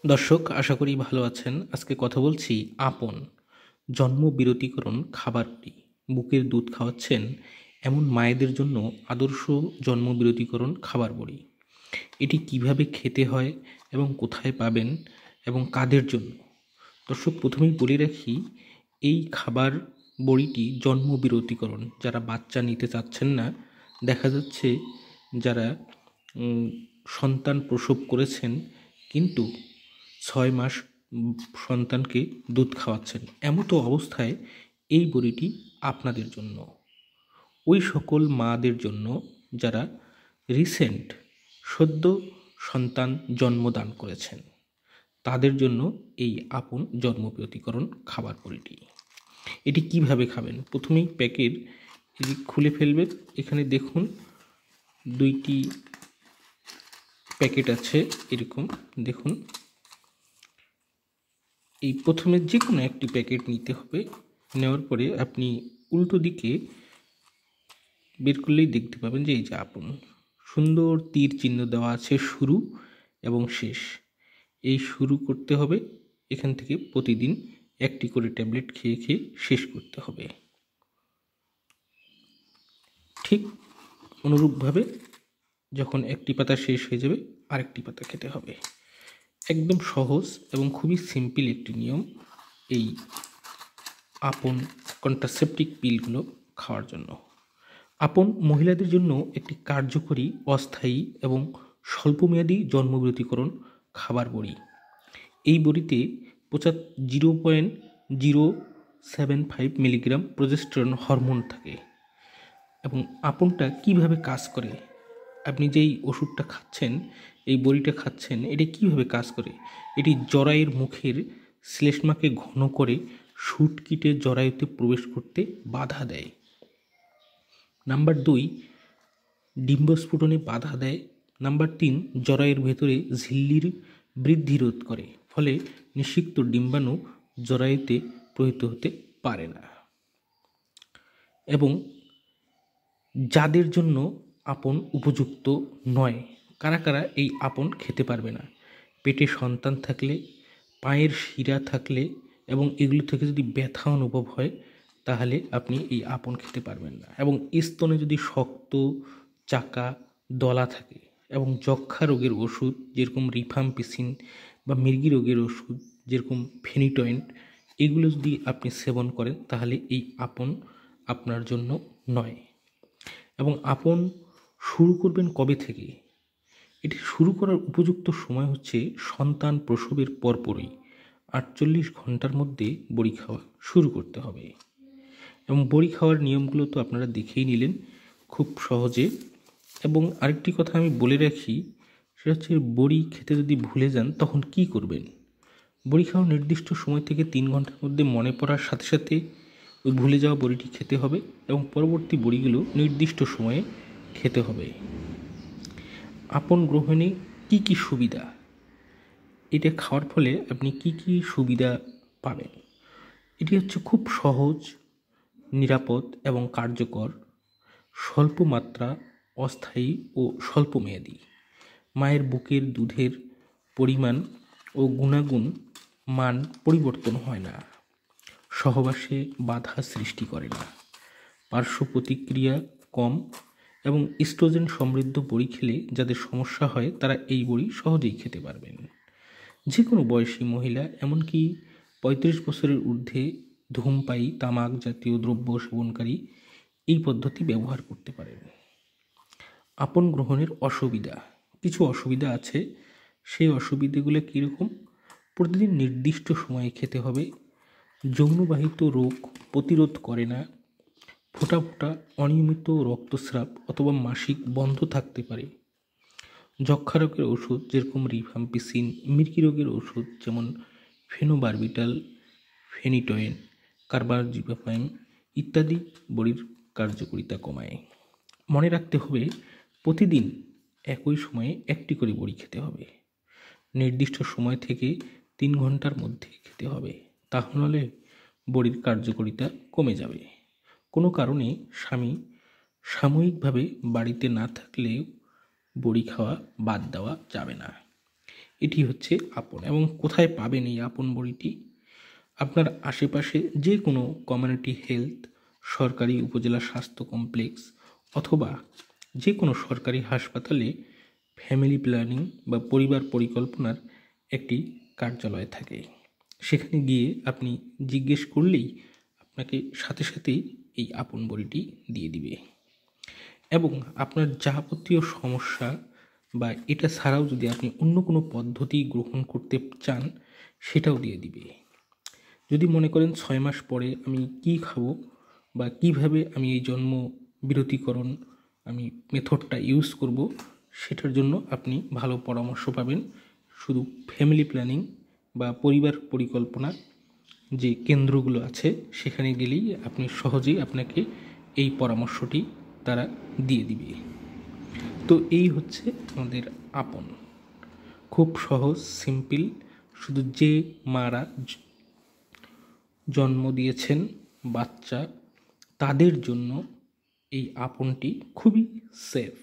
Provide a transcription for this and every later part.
দর্শক, আশা করি ভালো আছেন। আজকে কথা বলছি আপন জন্ম বিরতিকরণ খাবার বড়ি। বুকের দুধ খাওয়াচ্ছেন এমন মায়েদের জন্য আদর্শ জন্ম বিরতিকরণ খাবার বড়ি। এটি কিভাবে খেতে হয় এবং কোথায় পাবেন এবং কাদের জন্য? দর্শক, প্রথমেই বলে রাখি, এই খাবার বড়িটি জন্ম বিরতিকরণ। যারা বাচ্চা নিতে চাচ্ছেন না, দেখা যাচ্ছে যারা সন্তান প্রসব করেছেন কিন্তু 6 মাস সন্তানকে দুধ খাওয়াচ্ছেন, এমতো অবস্থায় এই বড়িটি আপনাদের জন্য। ওই সকল মাদের জন্য যারা রিসেন্ট সদ্য সন্তান জন্মদান করেছেন, তাদের জন্য এই আপন জন্ম বিরতিকরণ খাবার বড়িটি। এটি কিভাবে খাবেন? প্রথমেই প্যাকেট এটি খুলে ফেলবেন। এখানে দেখুন 2টি প্যাকেট আছে, এরকম দেখুন। এই প্রথমে যে কোনো একটি প্যাকেট নিতে হবে। নেওয়ার পরে আপনি উল্টো দিকে বের করলেই দেখতে পাবেন যে এই যে আপন সুন্দর তীর চিহ্ন দেওয়া আছে, শুরু এবং শেষ। এই শুরু করতে হবে, এখান থেকে প্রতিদিন একটি করে ট্যাবলেট খেয়ে খেয়ে শেষ করতে হবে। ঠিক অনুরূপভাবে যখন একটি পাতা শেষ হয়ে যাবে, আরেকটি পাতা খেতে হবে। একদম সহজ এবং খুবই সিম্পল একটি নিয়ম এই আপন কন্ট্রাসেপটিভ পিলগুলো খাওয়ার জন্য। আপন মহিলাদের জন্য একটি কার্যকরী, অস্থায়ী এবং স্বল্পমেয়াদী জন্মবিরতিকরণ খাবার বড়ি। এই বড়িতে 0.075 মিলিগ্রাম প্রজেস্টেরন হরমোন থাকে। এবং আপনটা কিভাবে কাজ করে, আপনি যেই ওষুধটা খাচ্ছেন, এই বড়িটা খাচ্ছেন, এটি কিভাবে কাজ করে? এটি জরায়ুর মুখের শ্লেষ্মাকে ঘন করে শুটকিটে জরায়ুতে প্রবেশ করতে বাধা দেয়। নাম্বার 2, ডিম্বস্ফুটনে বাধা দেয়। নাম্বার 3, জরায়ুর ভেতরে ঝিল্লির বৃদ্ধি রোধ করে, ফলে নিষিক্ত ডিম্বাণু জরায়ুতে প্রহিত হতে পারে না। এবং যাদের জন্য আপন উপযুক্ত নয়, কারা কারা এই আপন খেতে পারবে না? পেটে সন্তান থাকলে, পায়ের শিরা থাকলে এবং এগুলো থেকে যদি ব্যথা অনুভব হয়, তাহলে আপনি এই আপন খেতে পারবেন না। এবং স্তনে যদি শক্ত চাকা দলা থাকে এবং যক্ষ্মা রোগের ওষুধ যেরকম রিফাম্পিসিন বা মৃগী রোগের ওষুধ যেরকম ফেনিটয়েন্ট, এগুলো যদি আপনি সেবন করেন, তাহলে এই আপন আপনার জন্য নয়। এবং আপন শুরু করবেন কবে থেকে? এটি শুরু করার উপযুক্ত সময় হচ্ছে সন্তান প্রসবের পরপরই 48 ঘন্টার মধ্যে বড়ি খাওয়া শুরু করতে হবে। এবং বড়ি খাওয়ার নিয়মগুলো তো আপনারা দেখেই নিলেন খুব সহজে। এবং আরেকটি কথা আমি বলে রাখি, সেটা হচ্ছে বড়ি খেতে যদি ভুলে যান তখন কি করবেন? বড়ি খাওয়ার নির্দিষ্ট সময় থেকে 3 ঘন্টার মধ্যে মনে পড়ার সাথে সাথে ওই ভুলে যাওয়া বড়িটি খেতে হবে এবং পরবর্তী বড়িগুলো নির্দিষ্ট সময়ে খেতে হবে। আপন গ্রহণে কি কি সুবিধা? এটা খাওয়ার ফলে আপনি কি কি সুবিধা পাবেন? এটি হচ্ছে খুব সহজ, নিরাপদ এবং কার্যকর, স্বল্প মাত্রা, অস্থায়ী ও স্বল্পমেয়াদী। মায়ের বুকের দুধের পরিমাণ ও গুণাগুণ মান পরিবর্তন হয় না। সহবাসে বাধা সৃষ্টি করে না। পার্শ্ব প্রতিক্রিয়া কম এবং ইস্ট্রোজেন সমৃদ্ধ বড়ি খেলে যাদের সমস্যা হয়, তারা এই বড়ি সহজেই খেতে পারবেন। যে কোনো বয়সী মহিলা, এমনকি 35 বছরের ঊর্ধ্বে ধূমপায়ী, তামাক জাতীয় দ্রব্য সেবনকারী এই পদ্ধতি ব্যবহার করতে পারেন। আপন গ্রহণের অসুবিধা, কিছু অসুবিধা আছে। সেই অসুবিধাগুলো কীরকম? প্রতিদিন নির্দিষ্ট সময়ে খেতে হবে। যৌনবাহিত রোগ প্রতিরোধ করে না। ফোঁটা ফোঁটা অনিয়মিত রক্তস্রাব অথবা মাসিক বন্ধ থাকতে পারে। যক্ষ্মা রোগের ওষুধ যেরকম রিফাম্পিসিন, মৃগী রোগের ওষুধ যেমন ফেনোবারবিটাল, ফেনিটয়েন, কার্বাজিপামাইন ইত্যাদি বড়ির কার্যকারিতা কমায়। মনে রাখতে হবে, প্রতিদিন একই সময়ে একটি করে বড়ি খেতে হবে। নির্দিষ্ট সময় থেকে 3 ঘন্টার মধ্যে খেতে হবে, তাহলে বড়ির কার্যকারিতা কমে যাবে। কোনো কারণে স্বামী সাময়িকভাবে বাড়িতে না থাকলে বড়ি খাওয়া বাদ দেওয়া যাবে না। এটি হচ্ছে আপন। এবং কোথায় পাবেন এই আপন বইটি? আপনার আশেপাশে যে কোনো কমিউনিটি হেলথ, সরকারি উপজেলা স্বাস্থ্য কমপ্লেক্স অথবা যে কোনো সরকারি হাসপাতালে ফ্যামিলি প্ল্যানিং বা পরিবার পরিকল্পনার একটি কার্যালয় থাকে। সেখানে গিয়ে আপনি জিজ্ঞেস করলেই আপনাকে সাথে সাথেই এই আপন বড়িটি দিয়ে দিবে। এবং আপনার যাবতীয় সমস্যা বা এটা ছাড়াও যদি আপনি অন্য কোনো পদ্ধতি গ্রহণ করতে চান, সেটাও দিয়ে দিবে। যদি মনে করেন 6 মাস পরে আমি কি খাবো বা কিভাবে আমি এই জন্ম বিরতিকরণ আমি মেথডটা ইউজ করব, সেটার জন্য আপনি ভালো পরামর্শ পাবেন শুধু ফ্যামিলি প্ল্যানিং বা পরিবার পরিকল্পনা যে কেন্দ্রগুলো আছে সেখানে গেলেই আপনি সহজেই আপনাকে এই পরামর্শটি তারা দিয়ে দিবে। তো এই হচ্ছে আমাদের আপন। খুব সহজ, সিম্পল। শুধু যে মারা জন্ম দিয়েছেন বাচ্চা, তাদের জন্য এই আপনটি খুবই সেফ।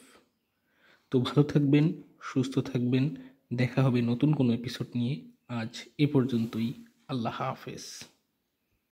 তো ভালো থাকবেন, সুস্থ থাকবেন। দেখা হবে নতুন কোনো এপিসোড নিয়ে। আজ এ পর্যন্তই। আল্লাহ হাফেজ।